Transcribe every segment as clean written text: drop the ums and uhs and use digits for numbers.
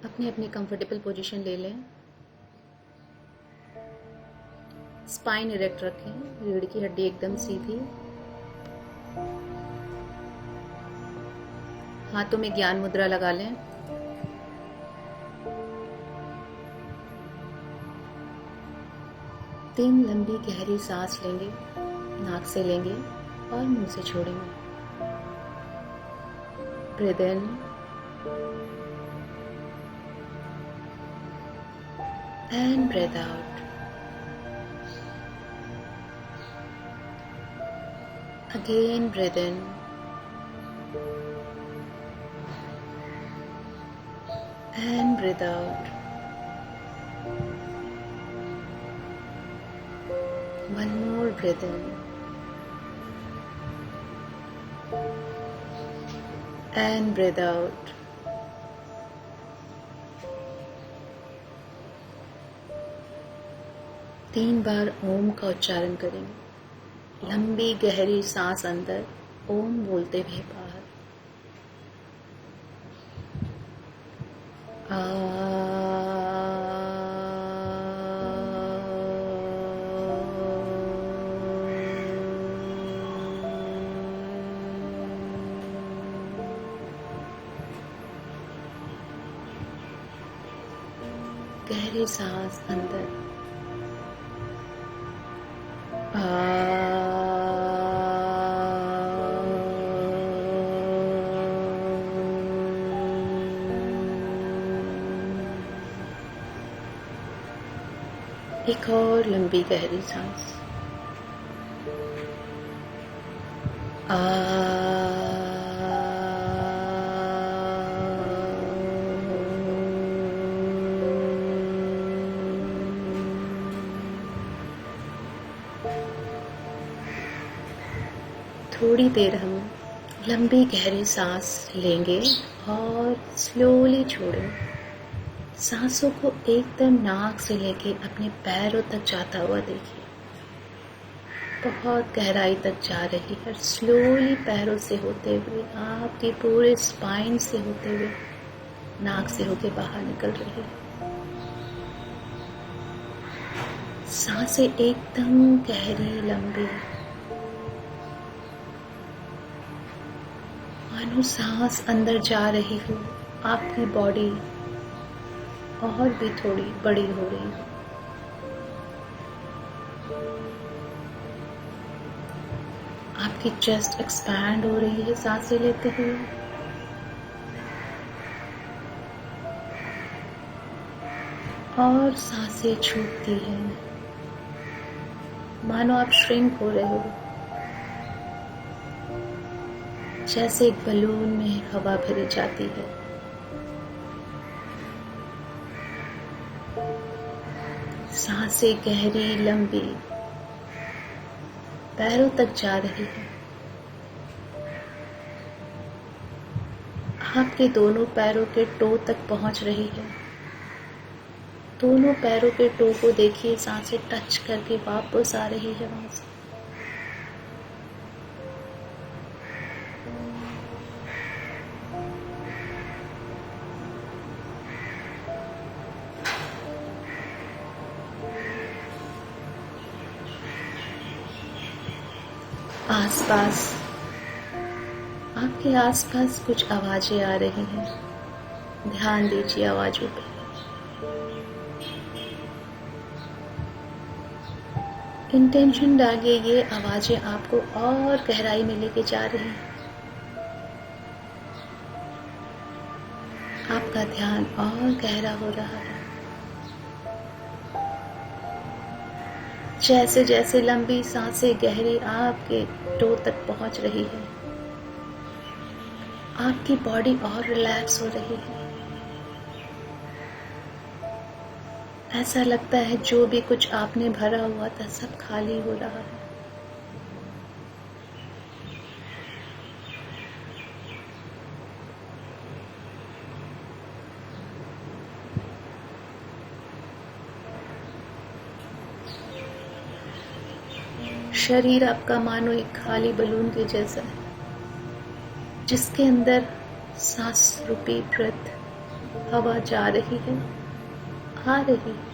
अपनी अपनी comfortable position ले लें। स्पाइन इरेक्ट रखें, रीढ़ की हड्डी एकदम सीधी। हाथों में ज्ञान मुद्रा लगा लें। तीन लंबी गहरी सांस लेंगे, नाक से लेंगे और मुंह से छोड़ेंगे। Breathe in and breathe out. Again breathe in and breathe out. One more breath in and breathe out. तीन बार ओम का उच्चारण करेंगे। लंबी गहरी सांस अंदर, ओम बोलते हुए बाहर। गहरी सांस अंदर, एक और लंबी गहरी सांस। थोड़ी देर हम लंबी गहरी सांस लेंगे और स्लोली छोड़ेंगे। सांसों को एकदम नाक से लेके अपने पैरों तक जाता हुआ देखिए। बहुत गहराई तक जा रही है, स्लोली पैरों से होते हुए, आपके पूरे स्पाइन से होते हुए, नाक से होके बाहर निकल रही है। सांसें एकदम गहरी लंबी, मानो सांस अंदर जा रही हो, आपकी बॉडी और भी थोड़ी बड़ी हो रही हो। आपकी चेस्ट एक्सपैंड हो रही है सांसें लेते हुए। और सांसें छूटती हैं, मानो आप श्रिंक हो रहे हो, जैसे एक बलून में हवा भरी जाती है। सांसें गहरी लंबी पैरों तक जा रही है। आपके दोनों पैरों के टो तक पहुंच रही है। दोनों पैरों के टो को देखिए, सांसें टच करके वापस आ रही है वहां से। आसपास, आपके आसपास कुछ आवाजें आ रही हैं। ध्यान दीजिए आवाजों पे। इंटेंशन डालिए, ये आवाजें आपको और गहराई में लेके जा रही हैं। आपका ध्यान और गहरा हो रहा है। जैसे जैसे लंबी सांसें गहरी आपके टो तक पहुंच रही है, आपकी बॉडी और रिलैक्स हो रही है। ऐसा लगता है जो भी कुछ आपने भरा हुआ था सब खाली हो रहा है। शरीर आपका मानो एक खाली बलून के जैसा है, जिसके अंदर सांस रूपी ब्रेथ हवा जा रही है, आ रही है।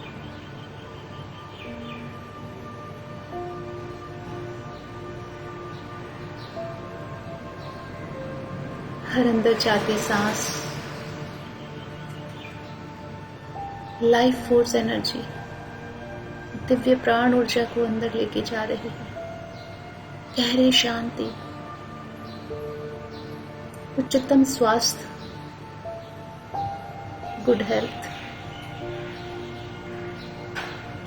हर अंदर जाती सांस लाइफ फोर्स एनर्जी, दिव्य प्राण ऊर्जा को अंदर लेके जा रही है। गहरी शांति, उच्चतम स्वास्थ्य, गुड हेल्थ,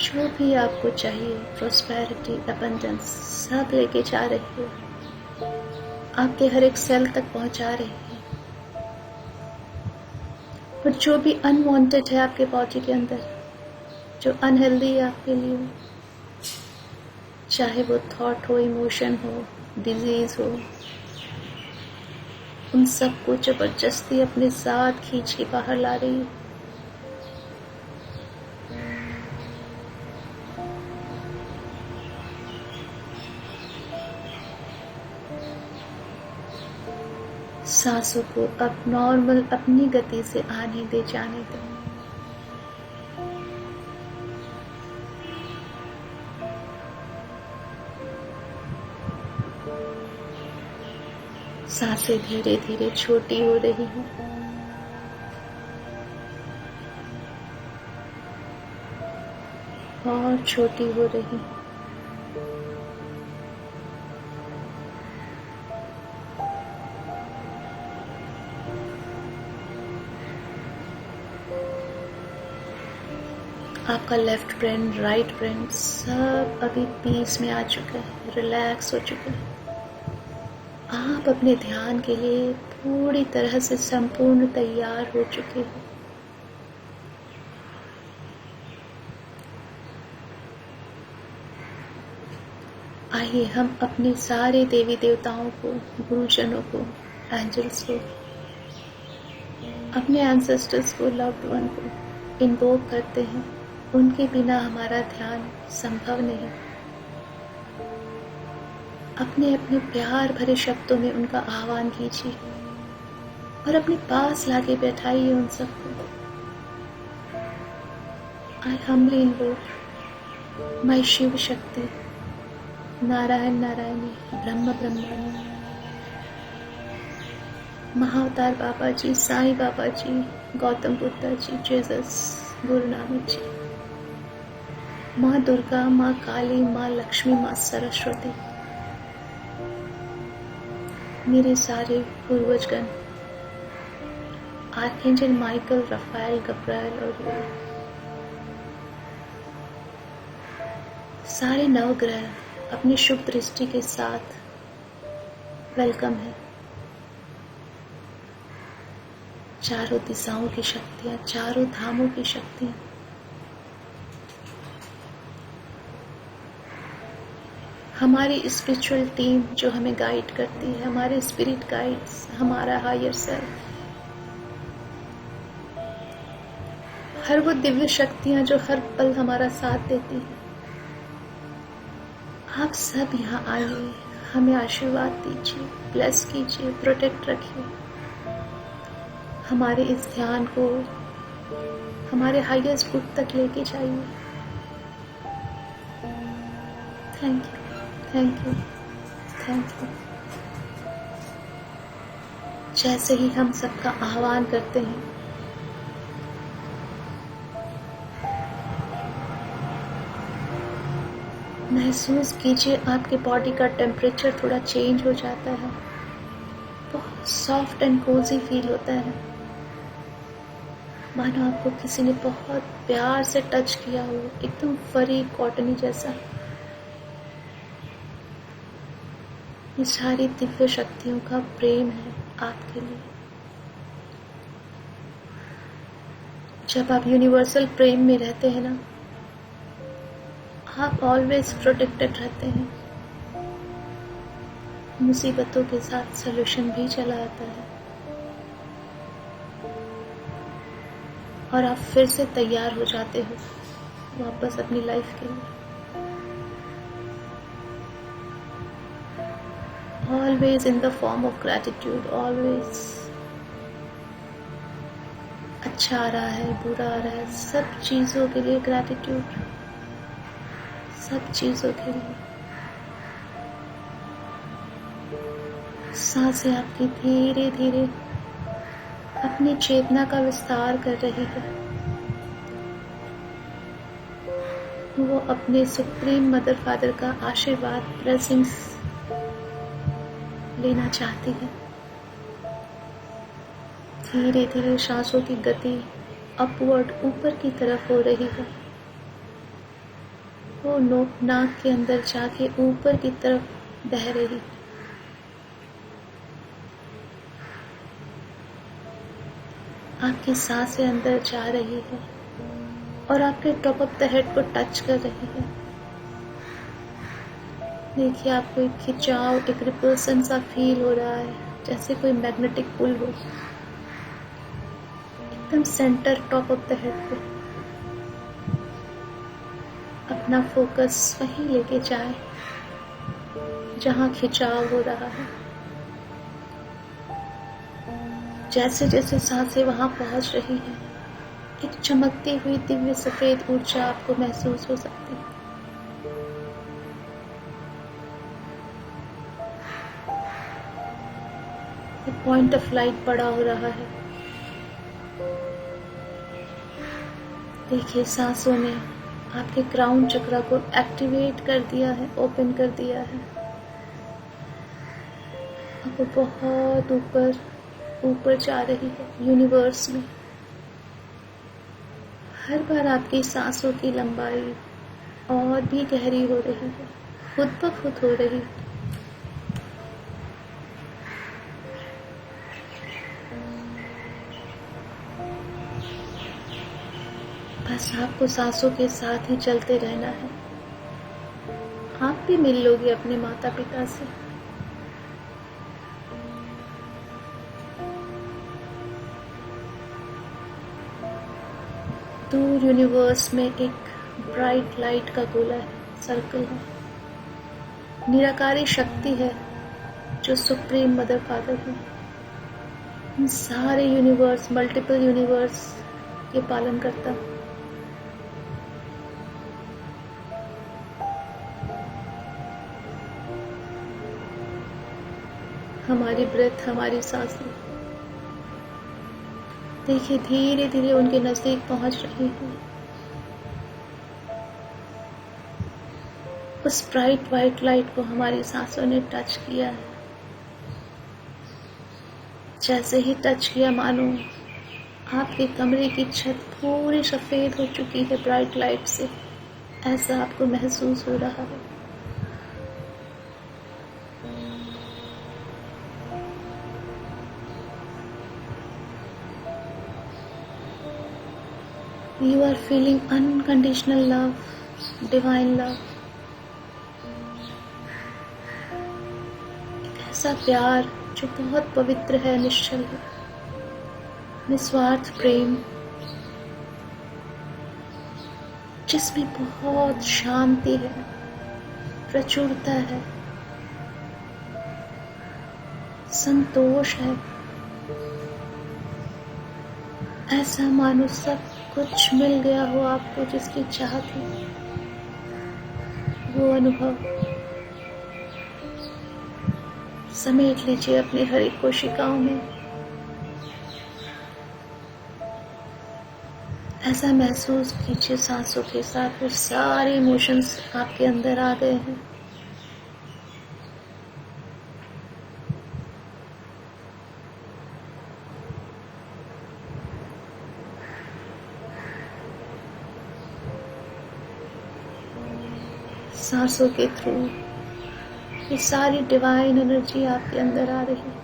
जो भी आपको चाहिए, प्रोस्पेरिटी, अबंडेंस, सब लेके जा रही है। आपके हर एक सेल तक पहुंचा रही है। और जो भी अनवांटेड है आपके बॉडी के अंदर, जो अनहेल्दी है आपके लिए, चाहे वो थॉट हो, इमोशन हो, डिजीज हो, उन सबको जबरदस्ती अपने साथ खींच के बाहर ला रही है। सांसों को अब नॉर्मल अपनी गति से आने दे, जाने दे। सांसें धीरे धीरे छोटी हो रही हैं। और छोटी हो रही हैं। आपका लेफ्ट ब्रेन, राइट ब्रेन सब अभी पीस में आ चुका है, रिलैक्स हो चुका है। आप अपने ध्यान के लिए पूरी तरह से संपूर्ण तैयार हो चुके हैं। आइए हम अपने सारे देवी देवताओं को, गुरुजनों को, एंजल्स को, अपने एंसेस्टर्स को, लव्ड वन को इन्वोक करते हैं। उनके बिना हमारा ध्यान संभव नहीं। अपने अपने प्यार भरे शब्दों में उनका आह्वान कीजिए और अपने पास लाके बैठाइए उन सबको। I humbly invoke my Shiva Shakti, Narayan Narayani, Brahm Brahmani, Mahavatar Baba ji, Sai Baba ji, Gautam Buddha ji, Jesus, Guru Nanak जी, माँ दुर्गा, माँ काली, माँ लक्ष्मी, माँ सरस्वती, मेरे सारे पूर्वजगण, आर्कएंजल माइकल, रफाएल, गब्राएल और सारे नवग्रह अपनी शुभ दृष्टि के साथ वेलकम है। चारों दिशाओं की शक्तियां, चारों धामों की शक्तियां हमारी स्पिरिचुअल टीम जो हमें गाइड करती है, हमारे स्पिरिट गाइड्स, हमारा हायर सेल्फ, हर वो दिव्य शक्तियां जो हर पल हमारा साथ देती है, आप सब यहाँ आइए, हमें आशीर्वाद दीजिए, ब्लेस कीजिए, प्रोटेक्ट रखिए। हमारे इस ध्यान को हमारे हाईएस्ट गुड तक लेके जाइए। Thank you, thank you, thank you. जैसे ही हम सबका आह्वान करते हैं, महसूस कीजिए आपके बॉडी का टेम्परेचर थोड़ा चेंज हो जाता है। बहुत सॉफ्ट एंड कोजी फील होता है, मानो आपको किसी ने बहुत प्यार से टच किया हो, एकदम फरी कॉटनी जैसा। ये सारी दिव्य शक्तियों का प्रेम है आपके लिए। जब आप यूनिवर्सल प्रेम में रहते हैं ना, आप ऑलवेज प्रोटेक्टेड रहते हैं। मुसीबतों के साथ सलूशन भी चला आता है और आप फिर से तैयार हो जाते हो वापस अपनी लाइफ के लिए। Always in the form of gratitude, always अच्छा आ रहा है, बुरा आ रहा है, सब चीज़ों के लिए ग्रैटिट्यूड, सब चीज़ों के लिए। सांसें आपकी धीरे धीरे अपनी चेतना का विस्तार कर रही है। वो अपने सुप्रीम मदर फादर का आशीर्वाद, ब्लेसिंग्स लेना चाहती है। धीरे धीरे सांसों की गति अपवर्ड, ऊपर की तरफ हो रही है। वो नाक के अंदर जाके ऊपर की तरफ बह रही है। आपकी सांसें अंदर जा रही है और आपके टॉप ऑफ द हेड को टच कर रही है। देखिए, आपको एक खिंचाव, एक रिपल्सन सा फील हो रहा है, जैसे कोई मैग्नेटिक पुल हो, एकदम centre top of the head पे। अपना फोकस वहीं लेके जाए जहां खिंचाव हो रहा है। जैसे जैसे सांसें वहां पहुंच रही है, एक चमकती हुई दिव्य सफेद ऊर्जा आपको महसूस हो सकती है। पॉइंट ऑफ लाइट बड़ा हो रहा है। देखिए, सांसों ने आपके क्राउन चक्र को एक्टिवेट कर दिया है, ओपन कर दिया है। अब वो बहुत ऊपर ऊपर जा रही है यूनिवर्स में। हर बार आपकी सांसों की लंबाई और भी गहरी हो रही है, खुद ब खुद हो रही है। बस आपको सांसों के साथ ही चलते रहना है। आप भी मिल लोगे अपने माता पिता से। दूर यूनिवर्स में एक ब्राइट लाइट का गोला है, सर्कल है, निराकारी शक्ति है जो सुप्रीम मदर फादर है। इन सारे यूनिवर्स, मल्टीपल यूनिवर्स के पालन करता। हमारी ब्रेथ, हमारी सांसें, देखिए धीरे धीरे उनके नजदीक पहुंच रही है। उस ब्राइट व्हाइट लाइट को हमारी सांसों ने टच किया है। जैसे ही टच किया, मानो आपके कमरे की छत पूरी सफेद हो चुकी है ब्राइट लाइट से, ऐसा आपको महसूस हो रहा है। You are feeling unconditional love, divine love. एक ऐसा प्यार जो बहुत पवित्र है, निश्चल है, निस्वार्थ प्रेम, जिसमें बहुत शांति है, प्रचुरता है, संतोष है। ऐसा मानो सब कुछ मिल गया हो आपको जिसकी चाह थी। वो अनुभव समेट लीजिए अपने हर एक कोशिकाओं में। ऐसा महसूस कीजिए सांसों के साथ वो सारे इमोशंस आपके अंदर आ गए हैं। सांसों के थ्रू ये सारी डिवाइन एनर्जी आपके अंदर आ रही है।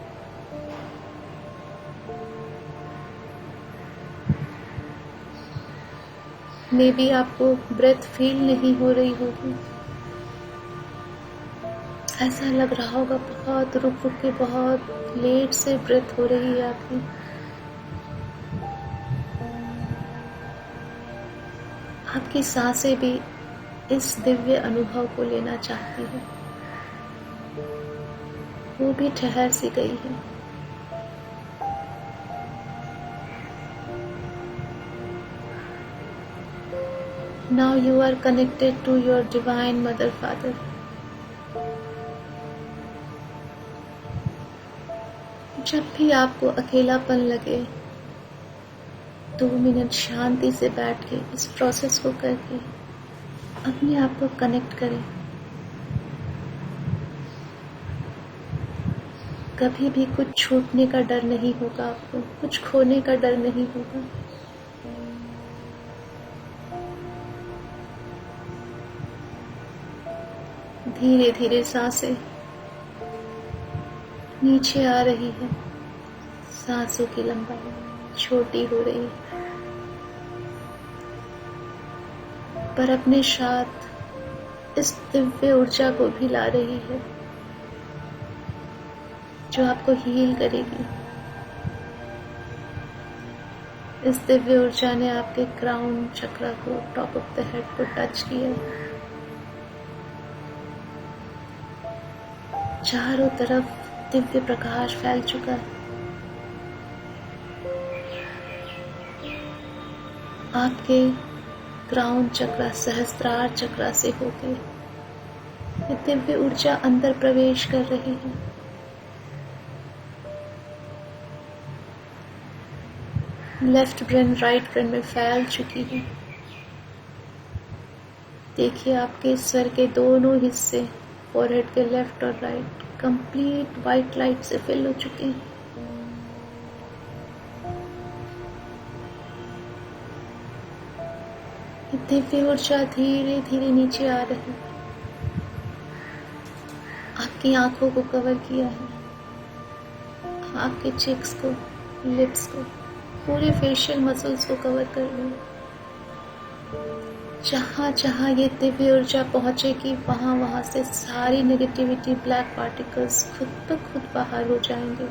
मे बी आपको ब्रेथ फील नहीं हो रही होगी, ऐसा लग रहा होगा बहुत रुक रुक के, बहुत लेट से ब्रेथ हो रही है आपकी। आपकी सांसें भी इस दिव्य अनुभव को लेना चाहती है, वो भी ठहर सी गई है। Now you are connected to your divine mother, father. जब भी आपको अकेलापन लगे, 2 मिनट शांति से बैठ के इस प्रोसेस को करके अपने आप को कनेक्ट करें। कभी भी कुछ छूटने का डर नहीं होगा, आपको कुछ खोने का डर नहीं होगा। धीरे धीरे सांसें नीचे आ रही है, सांसों की लंबाई छोटी हो रही है, पर अपने साथ इस दिव्य ऊर्जा को भी ला रही है जो आपको हील करेगी। इस दिव्य ऊर्जा ने आपके क्राउन चक्र को, टॉप ऑफ द हेड को टच किया। चारों तरफ दिव्य प्रकाश फैल चुका है। आपके क्राउन चक्र सहस्त्रार चक्र से होकर ये दिव्य ऊर्जा अंदर प्रवेश कर रही है। लेफ्ट ब्रेन राइट ब्रेन में फैल चुकी है। देखिए आपके सर के दोनों हिस्से, फोरहेड के लेफ्ट और राइट, कंप्लीट वाइट लाइट से फिल हो चुके हैं। दिव्य ऊर्जा धीरे धीरे नीचे आ रही है। आपकी आंखों को कवर किया है, आपके चिक्स को, लिप्स को, पूरे फेशियल मसल्स को कवर कर लिया। जहां जहां ये दिव्य ऊर्जा पहुंचेगी वहां वहां से सारी नेगेटिविटी, ब्लैक पार्टिकल्स खुद ब खुद बाहर हो जाएंगे।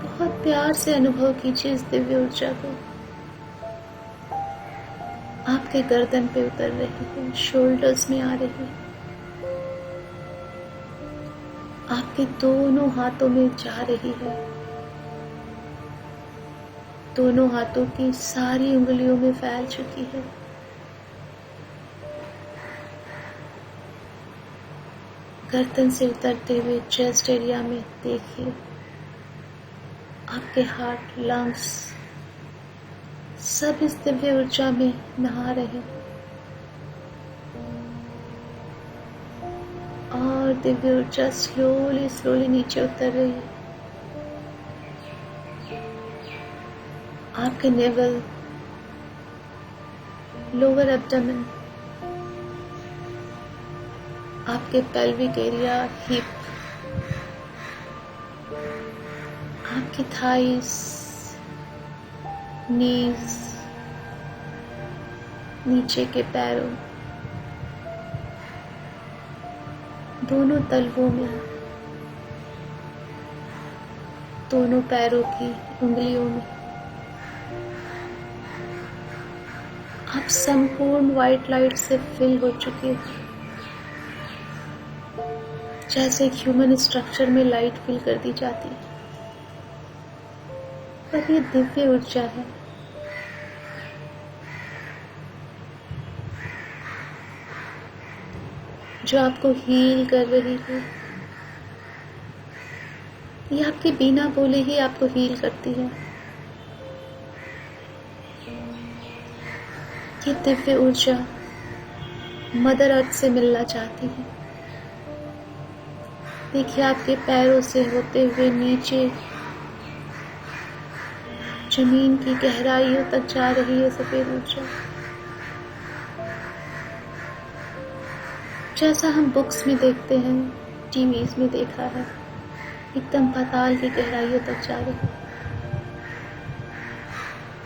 बहुत प्यार से अनुभव कीजिए इस दिव्य ऊर्जा को। आपके गर्दन पे उतर रही है, शोल्डर्स में आ रही है, आपके दोनों हाथों में जा रही है। दोनों हाथों की सारी उंगलियों में फैल चुकी है। गर्दन से उतरते हुए चेस्ट एरिया में देखिए, आपके हार्ट, लंग्स सब इस दिव्य ऊर्जा में नहा रहे हैं और दिव्य ऊर्जा स्लोली स्लोली नीचे उतर रही है। आपके नेवल, लोअर एब्डोमेन, आपके पेल्विक एरिया, हिप, आपकी थाइस, नीज, नीचे के पैरों, दोनों तलवों में, दोनों पैरों की उंगलियों में आप संपूर्ण व्हाइट लाइट से फिल हो चुके हैं। जैसे ह्यूमन स्ट्रक्चर में लाइट फिल कर दी जाती है, पर ये दिव्य ऊर्जा है। जो आपको हील कर रही है। ये आपके बिना बोले ही आपको हील करती है। ये दिव्य ऊर्जा मदर अर्थ से मिलना चाहती है। देखिए आपके पैरों से होते हुए नीचे जमीन की गहराइयों तक जा रही है सफेद ऊर्जा। जैसा हम बुक्स में देखते हैं, टीवीज में देखा है, एकदम पाताल की गहराइयों तक जा रही है।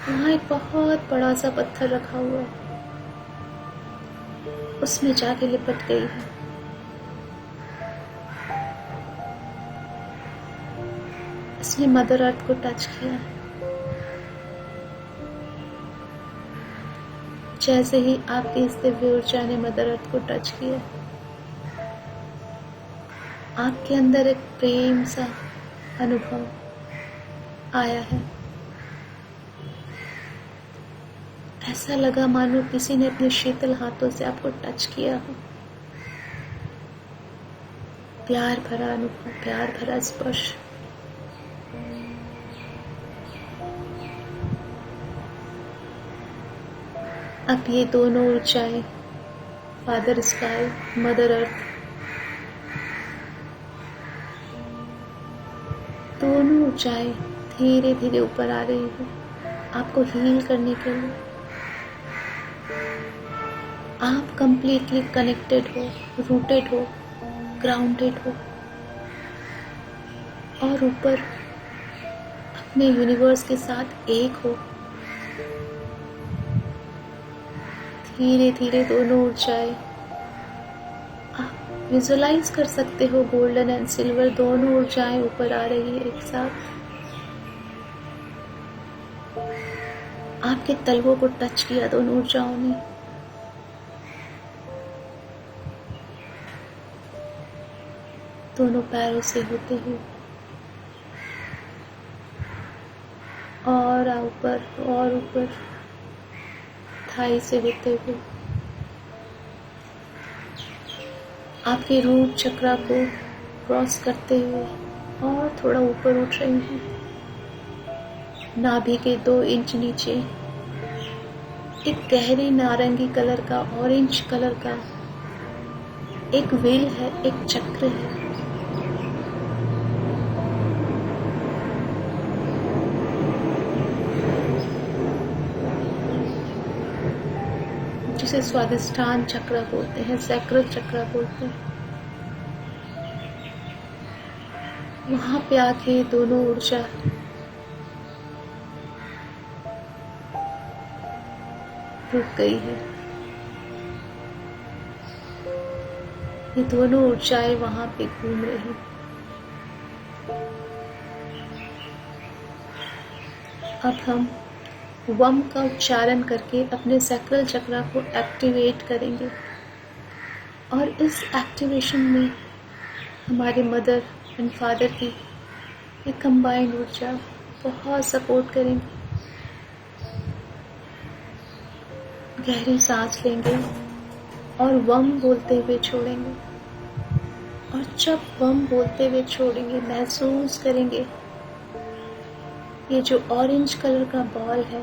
वहां एक बहुत बड़ा सा पत्थर रखा हुआ है, उसमें जाके लिपट गई है। इसने मदर अर्थ को टच किया है। जैसे ही आपकी इस दिव्य ऊर्जा ने मदर अर्थ को टच किया, आपके अंदर एक प्रेम सा अनुभव आया है। ऐसा लगा मानो किसी ने अपने शीतल हाथों से आपको टच किया हो। प्यार भरा अनुभव, प्यार भरा स्पर्श। अब ये दोनों ऊर्जाएं, फादर स्काई, मदर अर्थ, दोनों ऊर्जाएं धीरे धीरे ऊपर आ रही है आपको हील करने के लिए। आप कंप्लीटली कनेक्टेड हो, रूटेड हो, ग्राउंडेड हो और ऊपर अपने यूनिवर्स के साथ एक हो। धीरे धीरे दोनों ऊर्जाएं आप विजुलाइज कर सकते हो, गोल्डन एंड सिल्वर दोनों ऊर्जाएं ऊपर आ रही है एक साथ। आपके तलवों को टच किया दोनों ऊर्जाओं ने। दोनों पैरों से होते हुए और ऊपर थाई से होते हुए आपके रूट चक्रा को क्रॉस करते हुए और थोड़ा ऊपर उठ रही हूँ। नाभि के 2 इंच नीचे एक गहरे नारंगी कलर का, ऑरेंज कलर का एक व्हील है, एक चक्र है। जिसे स्वादिष्ठान चक्र बोलते हैं, सैक्रल चक्र बोलते हैं। वहां पे आके दोनों ऊर्जा रुक गई है। ये दोनों ऊर्जाएं वहां पे घूम रही। अब हम वम का उच्चारण करके अपने सैक्रल चक्र को एक्टिवेट करेंगे और इस एक्टिवेशन में हमारे मदर एंड फादर की एक कंबाइंड ऊर्जा बहुत सपोर्ट करेंगे। गहरी सांस लेंगे और वम बोलते हुए छोड़ेंगे। और जब वम बोलते हुए छोड़ेंगे महसूस करेंगे ये जो ऑरेंज कलर का बॉल है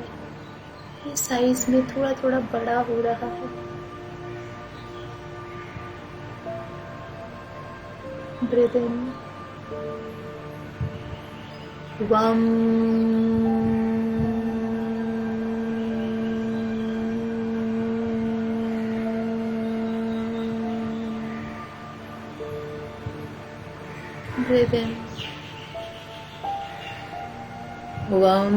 ये साइज में थोड़ा थोड़ा बड़ा हो रहा है। ब्रीथ इन, वम, ब्रीथ इन, वम,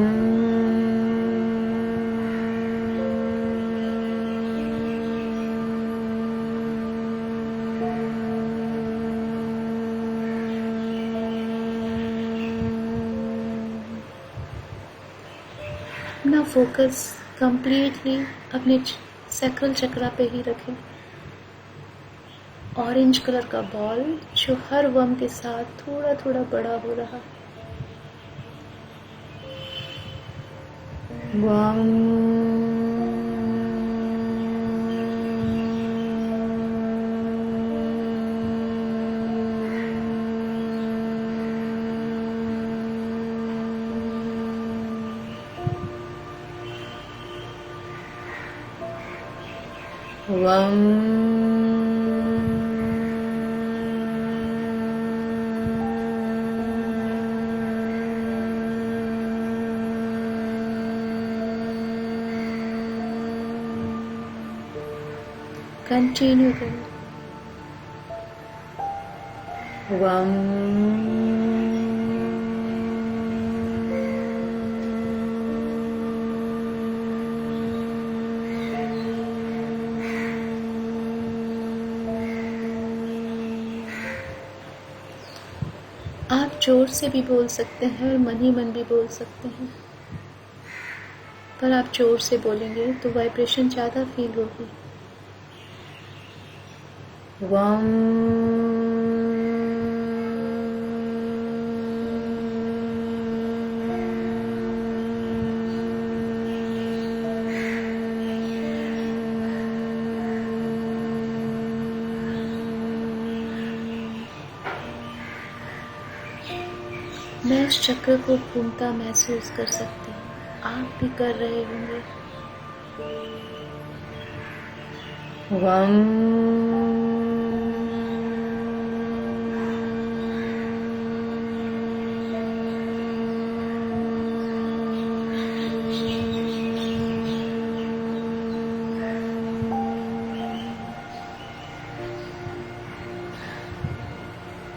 अपना फोकस कंप्लीटली अपने सैक्रल चक्र पे ही रखें। ऑरेंज कलर का बॉल जो हर वम के साथ थोड़ा थोड़ा बड़ा हो रहा है। वम, वम, कंटिन्यू करें। वम, आप जोर से भी बोल सकते हैं और मन ही मन भी बोल सकते हैं, पर आप जोर से बोलेंगे तो वाइब्रेशन ज़्यादा फील होगी। वम, मैं इस चक्र को घूमता महसूस कर सकती हूँ, आप भी कर रहे होंगे। वम।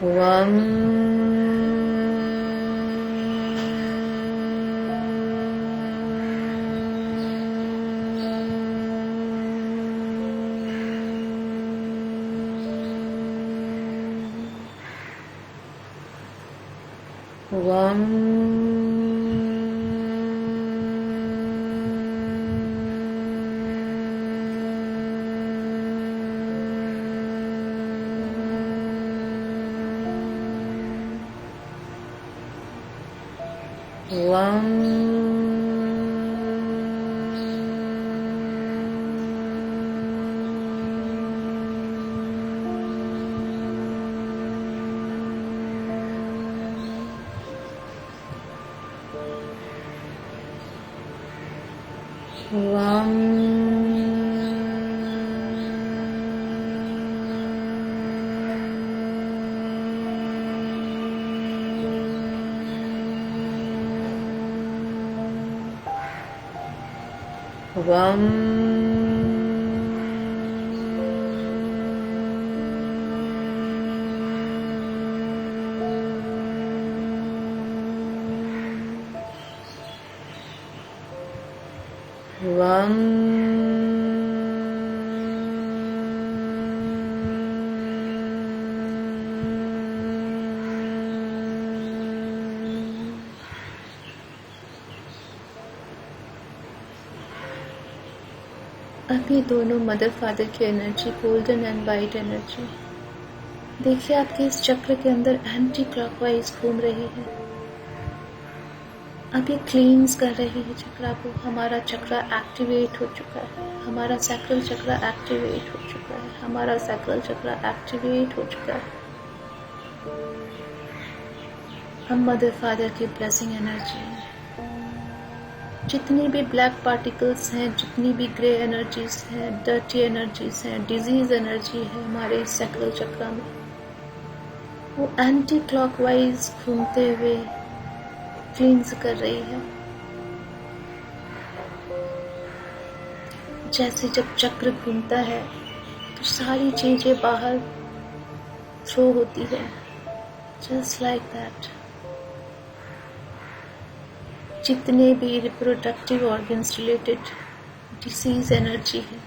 वम। वम। वम। वम। वम। वम। अभी दोनों मदर फादर की energy, golden and white energy, देखिए आपके इस चक्र के अंदर एंटी क्लॉकवाइज घूम रही है। अभी क्लींस कर रही है चक्रा को। हमारा चक्रा एक्टिवेट हो चुका है, हमारा सैक्रल चक्रा एक्टिवेट हो चुका है, हमारा सैक्रल चक्रा एक्टिवेट हो चुका है। हम मदर फादर की ब्लेसिंग एनर्जी है। जितनी भी ब्लैक पार्टिकल्स हैं, जितनी भी ग्रे एनर्जीज हैं, डर्टी एनर्जीज हैं, डिजीज एनर्जी है हमारे इस सैक्रल चक्र में, वो एंटी क्लॉकवाइज घूमते हुए क्लींस कर रही है। जैसे जब चक्र घूमता है तो सारी चीजें बाहर थ्रो होती है, जस्ट लाइक दैट। जितने भी reproductive organs related disease energy है,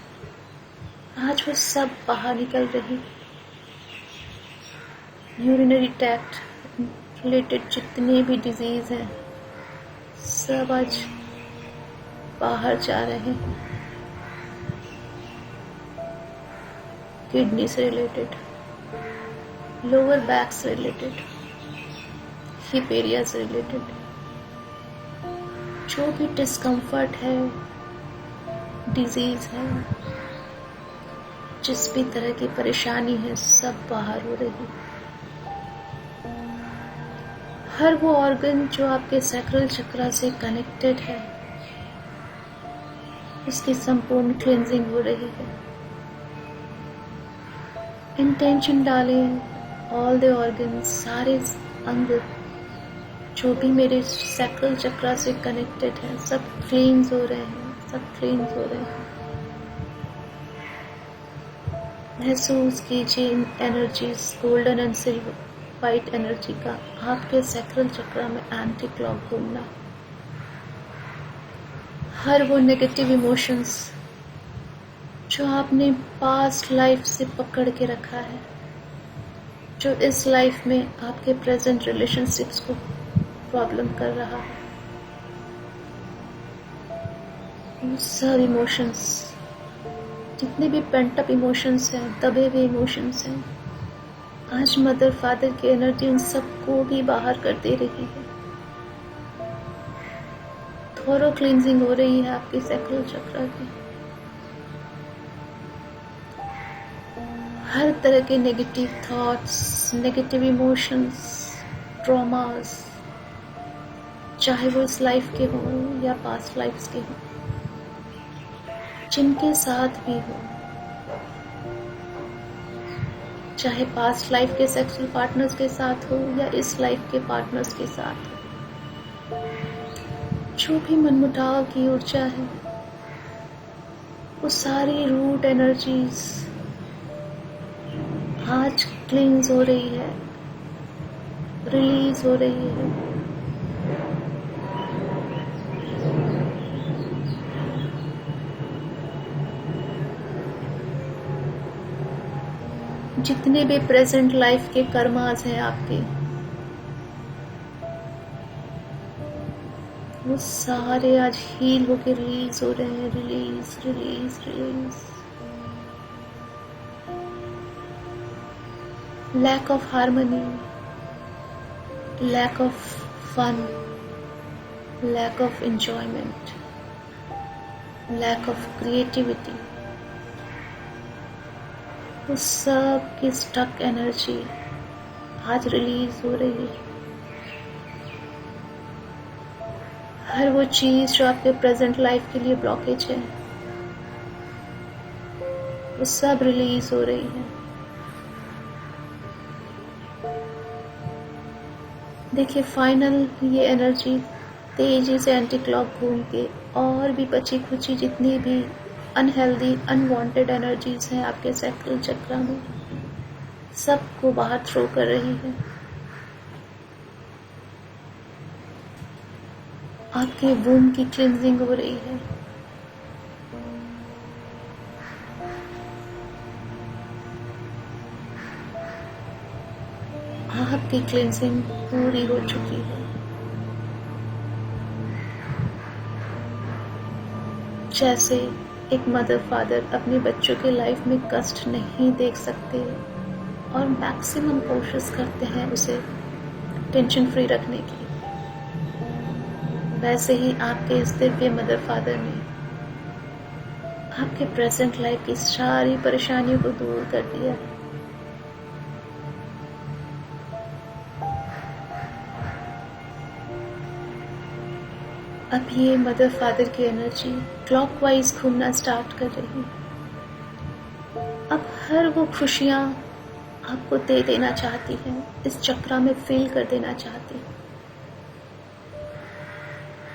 आज वो सब बाहर निकल रही। यूरिनरी ट्रैक्ट रिलेटेड जितने भी डिजीज हैं, सब आज बाहर जा रहे हैं। किडनी से रिलेटेड, लोअर बैक से रिलेटेड, हिप एरिया से रिलेटेड, जो भी डिस्कम्फर्ट है, डिजीज है, जिस भी तरह की परेशानी है, सब बाहर हो रही है। हर वो ऑर्गन जो आपके सैक्रल चक्रा से कनेक्टेड है, उसकी संपूर्ण क्लींजिंग हो रही है। इंटेंशन डालें, ऑल द ऑर्गन्स, सारे अंग जो भी मेरे सैक्रल चक्रा से कनेक्टेड है, सब क्लींस हो रहे हैं, सब क्लींस हो रहे हैं। महसूस कीजिए इन energies, golden and silver white energy का आपके सैक्रल चक्रा में एंटी क्लॉक घूमना। हर वो नेगेटिव इमोशंस जो आपने पास्ट लाइफ से पकड़ के रखा है, जो इस लाइफ में आपके प्रेजेंट रिलेशनशिप्स को प्रॉब्लम कर रहा है, वो सब इमोशंस, जितने भी पेंट अप इमोशंस हैं, दबे हुए इमोशंस हैं, आज मदर फादर की एनर्जी उन सबको भी बाहर कर दे रही है। थोरो क्लींजिंग हो रही है आपके सैक्रल चक्रा की। हर तरह के negative thoughts, negative emotions, traumas, चाहे वो इस लाइफ के हों या पास्ट लाइफ्स के हों, जिनके साथ भी हो, चाहे पास्ट लाइफ के सेक्सुअल पार्टनर्स के साथ हो या इस लाइफ के पार्टनर्स के साथ हो, जो भी मनमुटाव की ऊर्जा है, वो सारी रूट एनर्जीज आज क्लींस हो रही है, रिलीज हो रही है। जितने भी प्रेजेंट लाइफ के कर्मास हैं आपके, वो सारे आज हील होके रिलीज हो रहे हैं। Release release release. Lack of harmony, lack of fun, lack of enjoyment, lack of creativity, उस सब की स्टक एनर्जी आज रिलीज हो रही है। हर वो चीज जो आपके प्रेजेंट लाइफ के लिए ब्लॉकेज है, वो सब रिलीज हो रही है। देखिए, फाइनल ये एनर्जी तेजी से एंटी क्लॉक घूम के और भी बची खुची जितनी भी अनहेल्दी अनवांटेड एनर्जीज हैं आपके सैक्रल चक्र में, सबको बाहर थ्रो कर रही है। आपके वूम की क्लींजिंग हो रही है। आपकी क्लींजिंग पूरी हो चुकी है। जैसे एक मदर फादर अपने बच्चों के लाइफ में कष्ट नहीं देख सकते और मैक्सिमम कोशिश करते हैं उसे टेंशन फ्री रखने की, वैसे ही आपके इस दिव्य मदर फादर ने आपके प्रेजेंट लाइफ की सारी परेशानियों को दूर कर दिया है। अब ये मदर फादर की एनर्जी क्लॉकवाइज घूमना स्टार्ट कर रही है। अब हर वो खुशियां आपको दे देना चाहती है, इस चक्र में फील कर देना चाहती है,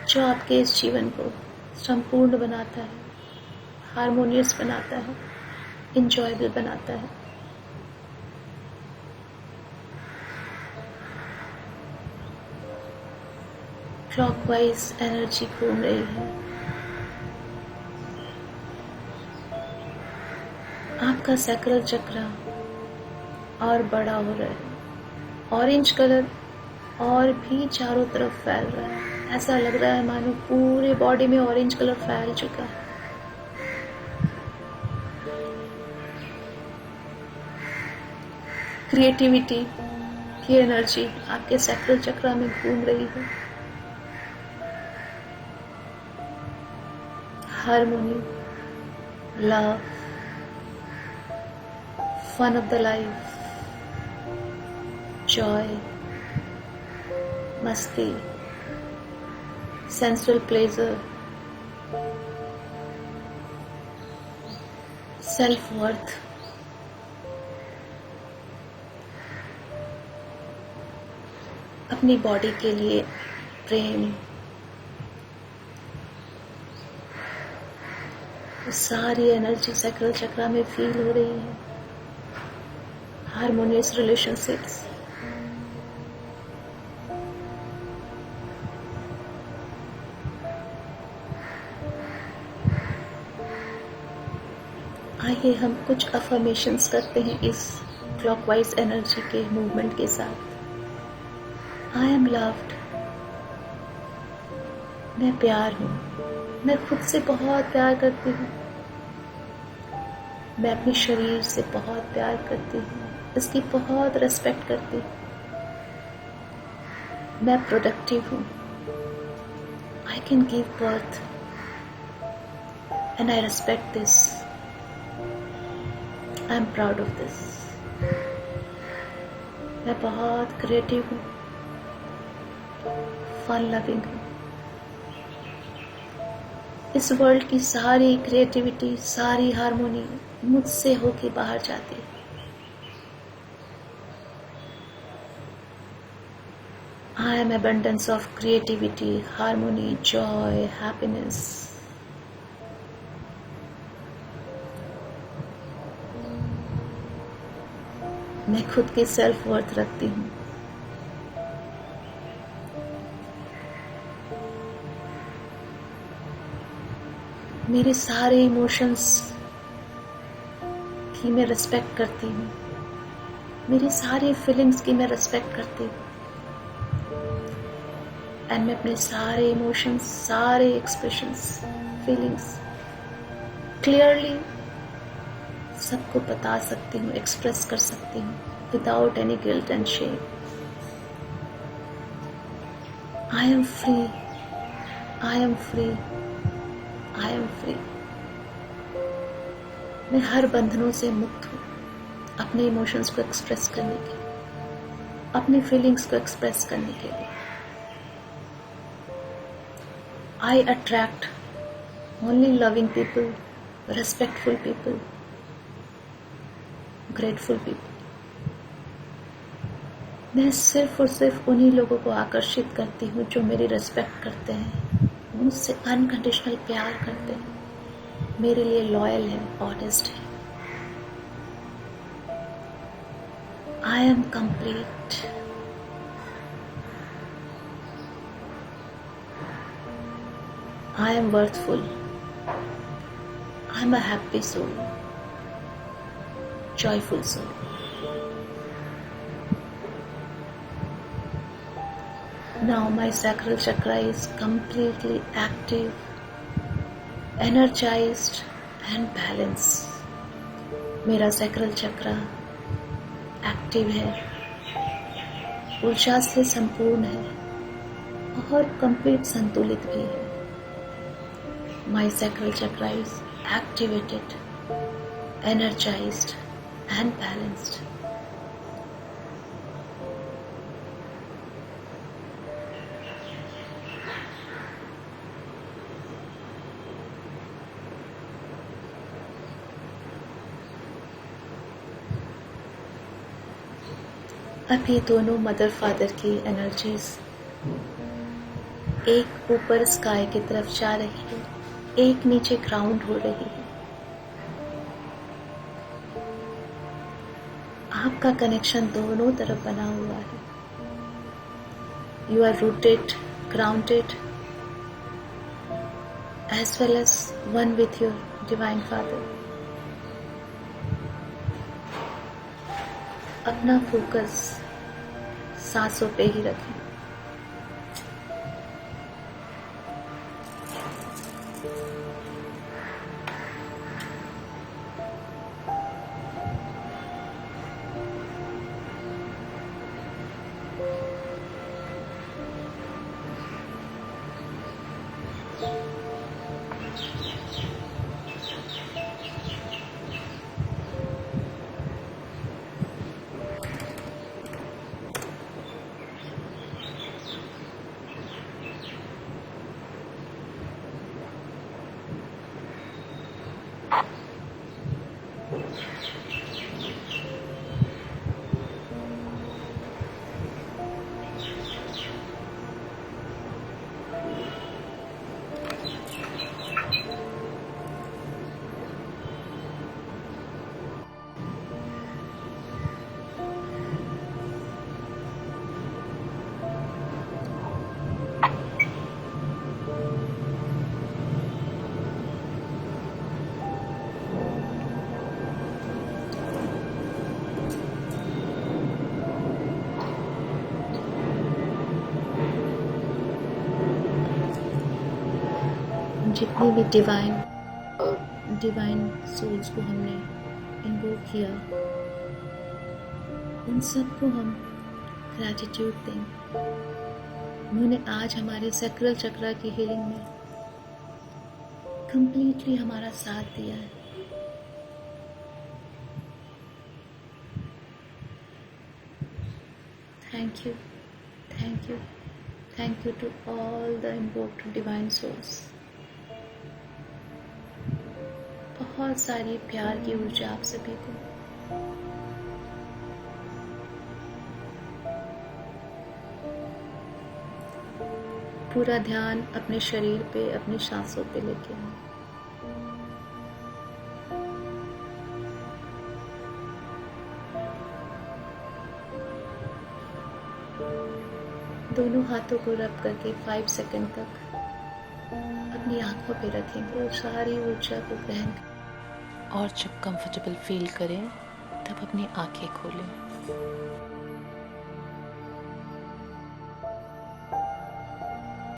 जो आपके इस जीवन को संपूर्ण बनाता है, हार्मोनियस बनाता है, इंजॉयबल बनाता है। क्लॉकवाइज एनर्जी घूम रही है। आपका सैक्रल चक्र और बड़ा हो रहा है। ऑरेंज कलर और भी चारों तरफ फैल रहा है। ऐसा लग रहा है मानो पूरे बॉडी में ऑरेंज कलर फैल चुका है। क्रिएटिविटी की एनर्जी आपके सैक्रल चक्र में घूम रही है। Harmony, love, fun of the life, joy, मस्ती, sensual pleasure, self-worth, अपनी बॉडी के लिए प्रेम, सारी एनर्जी सैक्रल चक्र में फील हो रही है। हार्मोनियस रिलेशनशिप्स, आइए हम कुछ अफर्मेशंस करते हैं इस क्लॉकवाइज एनर्जी के मूवमेंट के साथ। आई एम लव्ड, मैं प्यार हूँ, मैं खुद से बहुत प्यार करती हूँ, मैं अपने शरीर से बहुत प्यार करती हूँ, इसकी बहुत रिस्पेक्ट करती हूँ, मैं प्रोडक्टिव हूँ, I can give birth and I respect this, I am proud of this, मैं बहुत क्रिएटिव हूँ, फन लविंग हूँ, इस वर्ल्ड की सारी क्रिएटिविटी, सारी हार्मोनी मुझसे होके बाहर जाती है। I am abundance of creativity, harmony, joy, happiness. मैं खुद की सेल्फ वर्थ रखती हूँ। मेरे सारे इमोशंस की मैं रिस्पेक्ट करती हूँ। मेरी सारी फीलिंग्स की मैं रिस्पेक्ट करती हूँ। एंड मैं अपने सारे इमोशंस, सारे एक्सप्रेशंस, फीलिंग्स क्लियरली सबको बता सकती हूँ, एक्सप्रेस कर सकती हूँ without any guilt and Shem. I am free, I am free, I am free. मैं हर बंधनों से मुक्त हूँ अपने इमोशंस को एक्सप्रेस करने के लिए, अपनी फीलिंग्स को एक्सप्रेस करने के लिए। I attract only loving people, respectful people, grateful people. मैं सिर्फ और सिर्फ उन्हीं लोगों को आकर्षित करती हूँ जो मेरी रिस्पेक्ट करते हैं, मुझसे अनकंडीशनल प्यार करते हैं, मेरे लिए लॉयल है, ऑनेस्ट है। I am complete. I am worthful. I am a happy soul, joyful soul. Now my sacral chakra is completely active, energized and balanced. मेरा sacral chakra एक्टिव है, ऊर्जा से संपूर्ण है और कंप्लीट संतुलित भी है। My sacral chakra is activated, energized and balanced. अब ये दोनों मदर फादर की एनर्जीज एक ऊपर स्काई की तरफ जा रही है, एक नीचे ग्राउंड हो रही है। आपका कनेक्शन दोनों तरफ बना हुआ है। You are rooted, grounded as well as one with your divine father. अपना फोकस सांसों पे ही रखें। जितनी भी डिवाइन सोल्स को हमने इन्वोक किया, उन सबको हम ग्रैटिट्यूड दें। उन्होंने आज हमारे सैक्रल चक्रा की हीलिंग में कंप्लीटली हमारा साथ दिया है। Thank you, thank you, thank you to all the invoked divine souls. बहुत सारी प्यार की ऊर्जा आप सभी को। पूरा ध्यान अपने शरीर पे, अपनी सांसों पे लेके आए। दोनों हाथों को रब करके 5 सेकंड तक अपनी आंखों पे रखेंगे और सारी ऊर्जा को ग्रहण करें। और जब कंफर्टेबल फील करें तब अपनी आंखें खोलें।